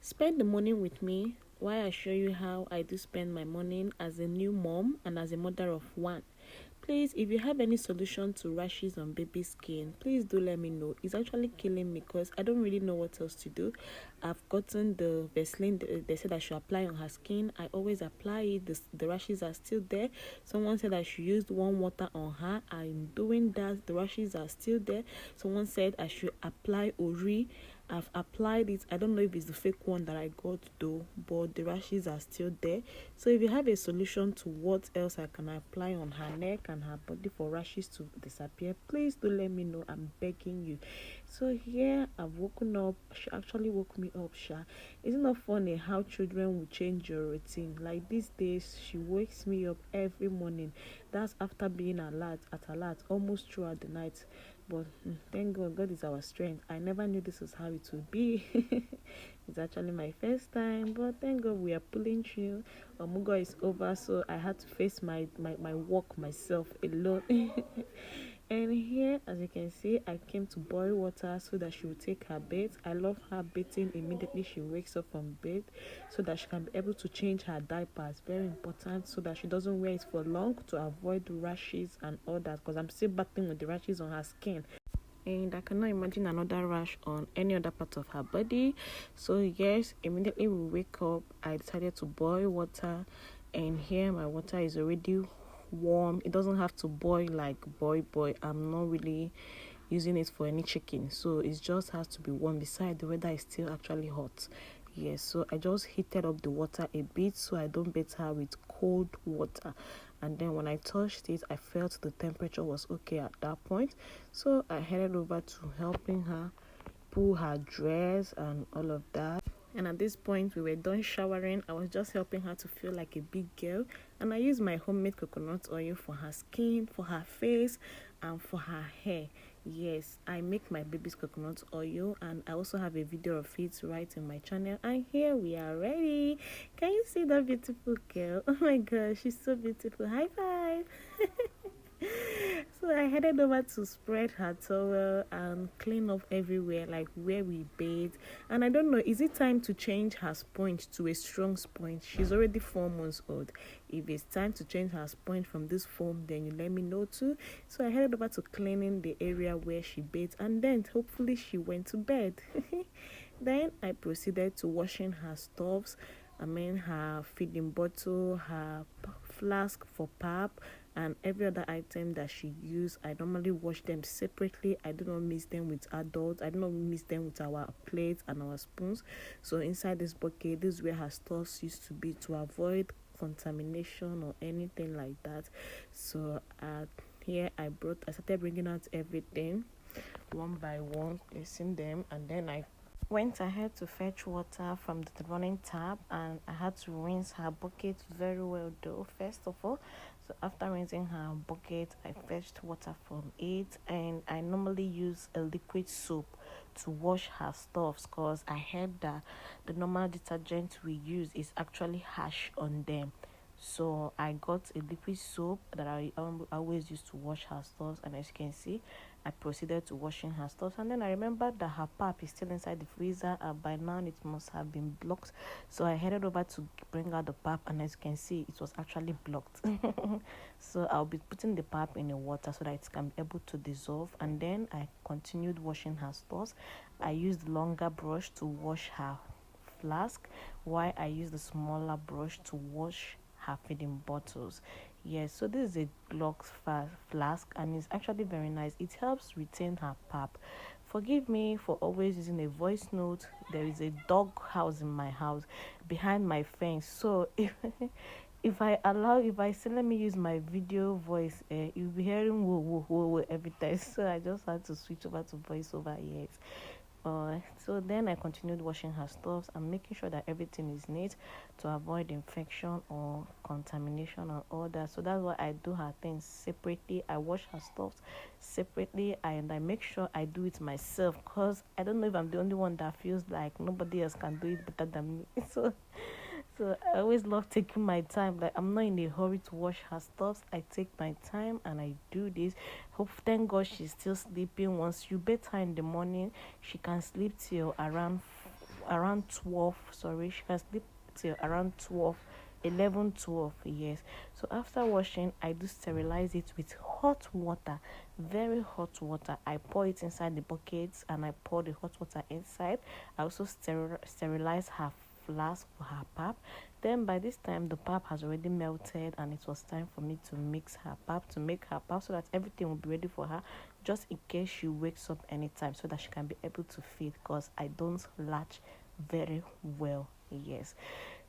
Spend the morning with me while I show you how I do spend my morning as a new mom and as a mother of one. Please, if you have any solution to rashes on baby skin, please do let me know. It's actually killing me because I don't really know what else to do. I've gotten the Vaseline they said I should apply on her skin. I always apply it. The rashes are still there. Someone said I should use warm water on her. I'm doing that. The rashes are still there. Someone said I should apply Ori. I've applied it. I don't know if it's the fake one that I got though, but the rashes are still there. So if you have a solution to what else I can apply on her neck and her body for rashes to disappear, please do let me know. I'm begging you. So here I've woken up. She actually woke me up, Sha. Isn't it funny how children will change your routine? Like these days, she wakes me up every morning. That's after being alert almost throughout the night. But thank God, God is our strength. I never knew this is how it would be. It's actually my first time, but thank God we are pulling through. Omugo is over, so I had to face my work myself alone. And here, as you can see, I came to boil water so that she will take her bath. I love her bathing immediately she wakes up from bed so that she can be able to change her diapers. Very important, so that she doesn't wear it for long to avoid rashes and all that, because I'm still battling with the rashes on her skin. And I cannot imagine another rash on any other part of her body. So yes, immediately we wake up, I decided to boil water, and here my water is already warm. It doesn't have to boil like boil. I'm not really using it for any chicken, so it just has to be warm. Besides, the weather is still actually hot. Yes, so I just heated up the water a bit so I don't bathe her with cold water. And then when I touched it, I felt the temperature was okay at that point. So I headed over to helping her pull her dress and all of that. And at this point, we were done showering. I was just helping her to feel like a big girl. And I used my homemade coconut oil for her skin, for her face, and for her hair. Yes, I make my baby's coconut oil, and I also have a video of it right in my channel. And here we are ready. Can you see that beautiful girl? Oh my gosh, she's so beautiful. High five. So I headed over to spread her towel and clean up everywhere, like where we bathe. And I don't know, is it time to change her sponge to a strong sponge? She's already 4 months old. If it's time to change her sponge from this foam, then you let me know too. So I headed over to cleaning the area where she bathed, and then hopefully she went to bed. Then I proceeded to washing her stuffs. Her feeding bottle, her flask for pap, and every other item that she used. I normally wash them separately. I do not mix them with adults. I do not mix them with our plates and our spoons. So inside this bucket, this is where her stuffs used to be, to avoid contamination or anything like that. So here I started bringing out everything one by one, placing them, and then I went ahead to fetch water from the running tap, and I had to rinse her bucket very well though, first of all. So after rinsing her bucket, I fetched water from it, and I normally use a liquid soap to wash her stuffs, because I heard that the normal detergent we use is actually harsh on them. So I got a liquid soap that I always use to wash her stuffs, and as you can see, I proceeded to washing her stuff. And then I remembered that her pap is still inside the freezer, and by now it must have been blocked. So I headed over to bring out the pap, and as you can see, it was actually blocked. So I'll be putting the pap in the water so that it can be able to dissolve. And then I continued washing her stuff. I used the longer brush to wash her flask, while I used the smaller brush to wash her feeding bottles. Yes, so this is a Glock flask, and it's actually very nice. It helps retain her pap. Forgive me for always using a voice note. There is a dog house in my house behind my fence, so if I say let me use my video voice, you'll be hearing whoa whoa whoa whoa every time. So I just had to switch over to voiceover. Yes. So then I continued washing her stuffs and making sure that everything is neat to avoid infection or contamination and all that. So that's why I do her things separately. I wash her stuffs separately, and I make sure I do it myself, because I don't know if I'm the only one that feels like nobody else can do it better than me. So I always love taking my time. Like, I'm not in a hurry to wash her stuff. I take my time and I do this. Thank God she's still sleeping. Once you bathe her in the morning, she can sleep till around around 12. Sorry, she can sleep till around 12, 11, 12. Yes. So after washing, I do sterilize it with hot water, very hot water. I pour it inside the buckets and I pour the hot water inside. I also sterilize her flask for her pap. Then by this time the pap has already melted and it was time for me to mix her pap, to make her pap, so that everything will be ready for her, just in case she wakes up anytime, so that she can be able to feed, because I don't latch very well. Yes.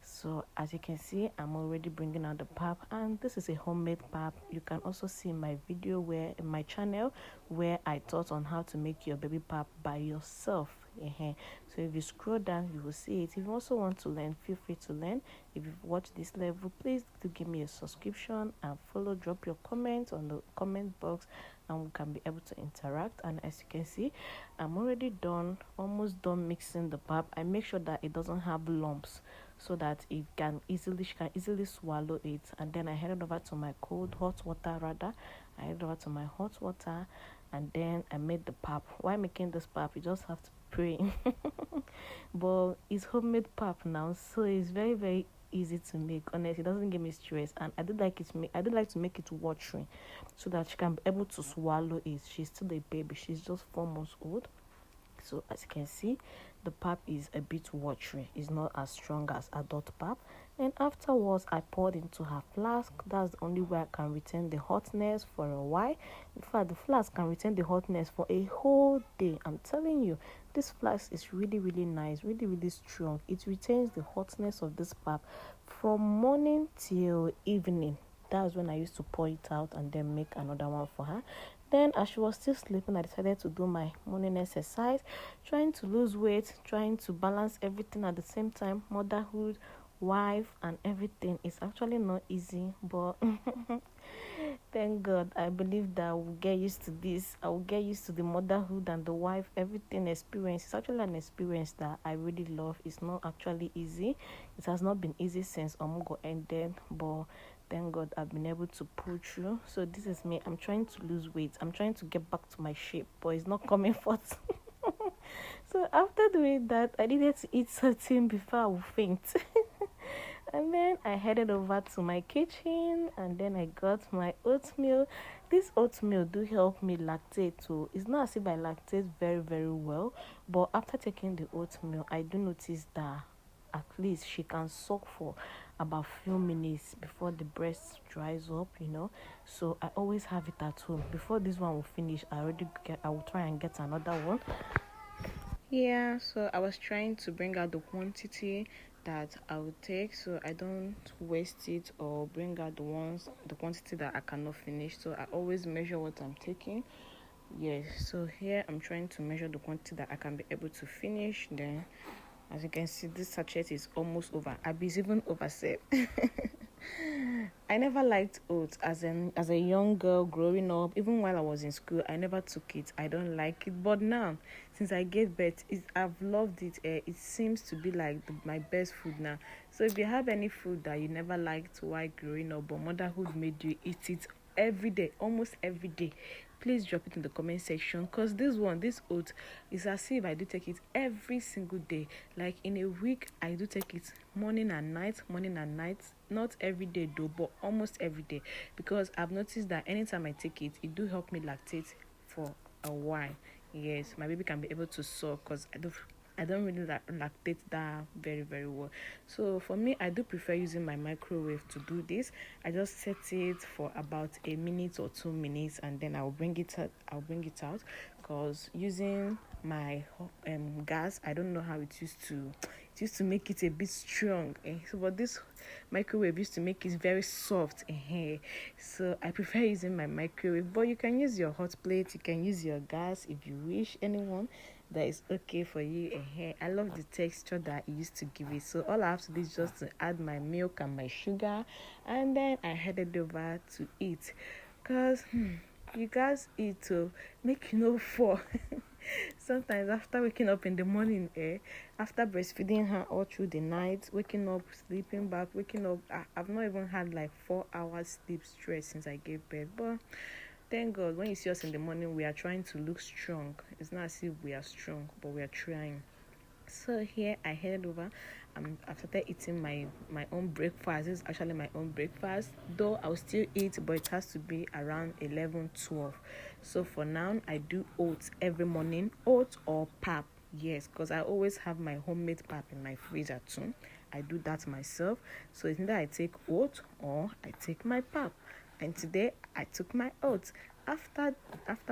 So as you can see, I'm already bringing out the pap, and this is a homemade pap. You can also see my video where in my channel where I taught on how to make your baby pap by yourself. So if you scroll down, you will see it. If you also want to learn, feel free to learn. If you've watched this level, please do give me a subscription and follow. Drop your comments on the comment box and we can be able to interact. And as you can see, I'm already done, almost done mixing the pap. I make sure that it doesn't have lumps, so that she can easily swallow it. And then I headed over to my hot water. I headed over to my hot water, and then I made the pap. While making this pap, you just have to pray. But it's homemade pap now, so it's very, very easy to make. Honestly, it doesn't give me stress, and I do like it. I do like to make it watery, so that she can be able to swallow it. She's still a baby. She's just 4 months old. So as you can see, the pap is a bit watery. It's not as strong as adult pap. And afterwards, I poured into her flask. That's the only way I can retain the hotness for a while. In fact, the flask can retain the hotness for a whole day. I'm telling you, this flask is really, really nice, really, really strong. It retains the hotness of this pap from morning till evening. That's when I used to pour it out and then make another one for her. Then as she was still sleeping, I decided to do my morning exercise, trying to lose weight, trying to balance everything at the same time. Motherhood, wife, and everything is actually not easy, but thank God, I believe that I will get used to this. I will get used to the motherhood and the wife, everything experience. It's actually an experience that I really love. It's not actually easy. It has not been easy since Omugo ended, but thank God I've been able to pull through. So this is me. I'm trying to lose weight. I'm trying to get back to my shape, but it's not coming forth. So after doing that, I needed to eat something before I would faint. And then I headed over to my kitchen, and then I got my oatmeal. This oatmeal do help me lactate too. It's not as if I lactate very, very well, but after taking the oatmeal, I do notice that at least she can suck for about few minutes before the breast dries up. So I always have it at home. Before this one will finish, I will try and get another one. Yeah, so I was trying to bring out the quantity that I would take, so I don't waste it or bring out the quantity that I cannot finish. So I always measure what I'm taking. Yes, so here I'm trying to measure the quantity that I can be able to finish. Then as you can see, this sachet is almost over. It's even overset. I never liked oats as a young girl growing up. Even while I was in school, I never took it. I don't like it. But now, since I gave birth, I've loved it. It seems to be like my best food now. So if you have any food that you never liked while growing up, but motherhood made you eat it every day, almost every day, please drop it in the comment section, because this oat is as if I do take it every single day. Like in a week, I do take it morning and night. Not every day though, but almost every day, because I've noticed that anytime I take it, it do help me lactate for a while. Yes, my baby can be able to suck, because I don't really lactate that very, very well. So for me, I do prefer using my microwave to do this. I just set it for about a minute or 2 minutes, and then I'll bring it out, because using my gas, I don't know how it used to make it a bit strong. So but this microwave used to make it very soft. So I prefer using my microwave, but you can use your hot plate, you can use your gas if you wish. Anyone that is okay for you. I love the texture that it used to give it. So all I have to do is just to add my milk and my sugar, and then I headed over to eat, because you guys eat to make fall. Sometimes after waking up in the morning, after breastfeeding her all through the night, waking up, sleeping back, waking up, I've not even had like 4 hours sleep stress since I gave birth. But thank God, when you see us in the morning, we are trying to look strong. It's not as if we are strong, but we are trying. So here I headed over. I started eating my own breakfast. This is actually my own breakfast. Though I'll still eat, but it has to be around 11, 12. So for now, I do oats every morning. Oats or pap. Yes, because I always have my homemade pap in my freezer too. I do that myself. So it's either I take oats or I take my pap. And today I took my oats. After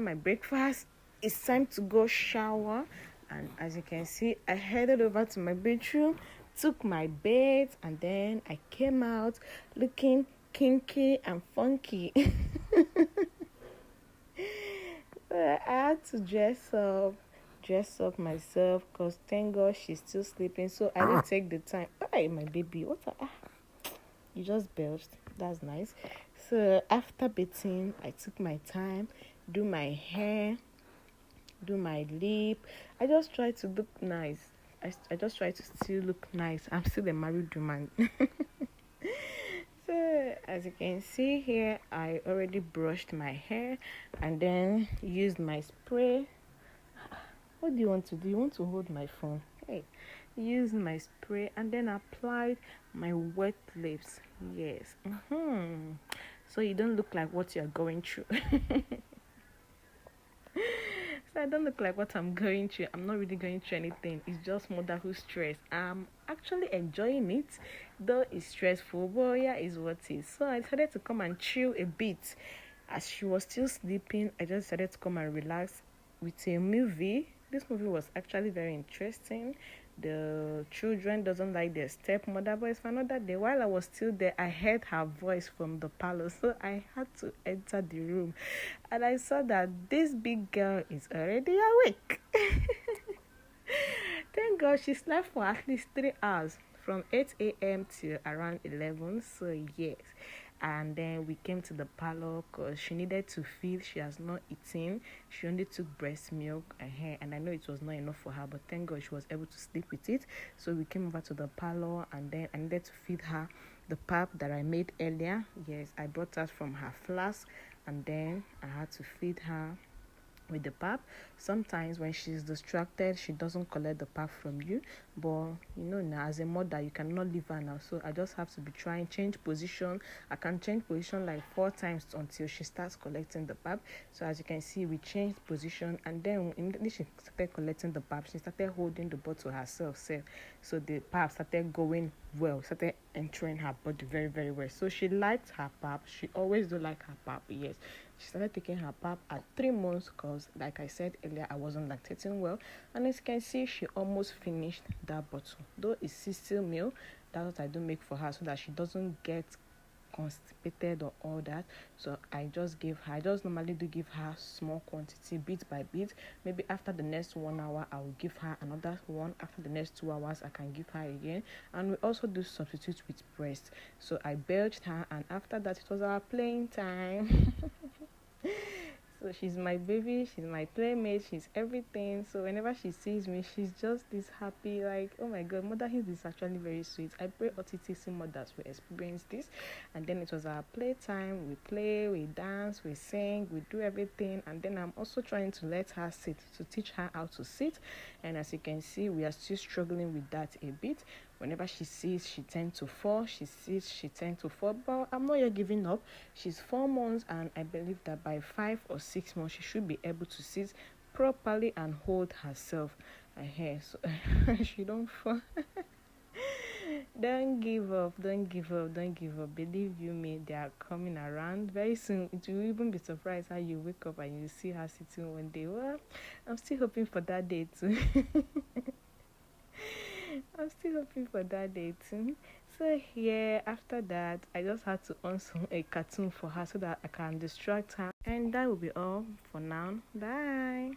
my breakfast, it's time to go shower. And as you can see, I headed over to my bedroom, took my bath, and then I came out looking kinky and funky. So I had to dress up myself, because thank God she's still sleeping. So I didn't take the time. Hey, my baby, you just belched. That's nice. So after bathing, I took my time, do my hair, do my lip. I just try to look nice. I just try to still look nice. I'm still a married woman. So as you can see here, I already brushed my hair and then used my spray. What do you want to do? You want to hold my phone? Hey, use my spray and then applied my wet lips. Yes. So you don't look like what you're going through. So I don't look like what I'm going through. I'm not really going through anything. It's just motherhood stress. I'm actually enjoying it, though it's stressful. But yeah, it's what it is. So I decided to come and chill a bit. As she was still sleeping, I just decided to come and relax with a movie. This movie was actually very interesting. The children doesn't like their stepmother, but it's for another day. While I was still there, I heard her voice from the parlor, so I had to enter the room, and I saw that this big girl is already awake. Thank God she slept for at least 3 hours, from 8 a.m. to around 11. So yes, and then we came to the parlor because she needed to feed. She has not eaten. She only took breast milk and I know it was not enough for her, but thank God she was able to sleep with it. So we came over to the parlor, and then I needed to feed her the pap that I made earlier. Yes, I brought that from her flask, and then I had to feed her with the pap. Sometimes when she's distracted, she doesn't collect the pap from you, but now as a mother you cannot leave her now, so I just have to be trying change position. I can change position like 4 times until she starts collecting the pap. So as you can see, we changed position, and then immediately she started collecting the pap, she started holding the bottle herself. So the pap started going well, started entering her body very, very well. So she liked her pap. She always do like her pap. Yes, she started taking her pap at 3 months, because like I said earlier, I wasn't lactating well. And as you can see, she almost finished that bottle. Though it's still milk, that's what I do make for her, so that she doesn't get constipated or all that. So I just normally do give her small quantity, bit by bit. Maybe after the next 1 hour I will give her another one. After the next 2 hours I can give her again. And we also do substitute with breast. So I belched her, and after that it was our playing time. So she's my baby, she's my playmate, she's everything. So whenever she sees me, she's just this happy, like, oh my God, motherhood is actually very sweet. I pray OTTC mothers will experience this. And then it was our playtime. We play, we dance, we sing, we do everything. And then I'm also trying to let her sit, to teach her how to sit. And as you can see, we are still struggling with that a bit. Whenever she sees, she tends to fall. She sees, she tends to fall. But I'm not yet giving up. She's 4 months, and I believe that by 5 or 6 months, she should be able to sit properly and hold herself. So she don't fall. Don't give up, don't give up, don't give up. Believe you me, they are coming around very soon. It will even be surprised how you wake up and you see her sitting one day. Well, I'm still hoping for that day too. I'm still hoping for that day too. So here, after that, I just had to on a cartoon for her so that I can distract her. And that will be all for now. Bye.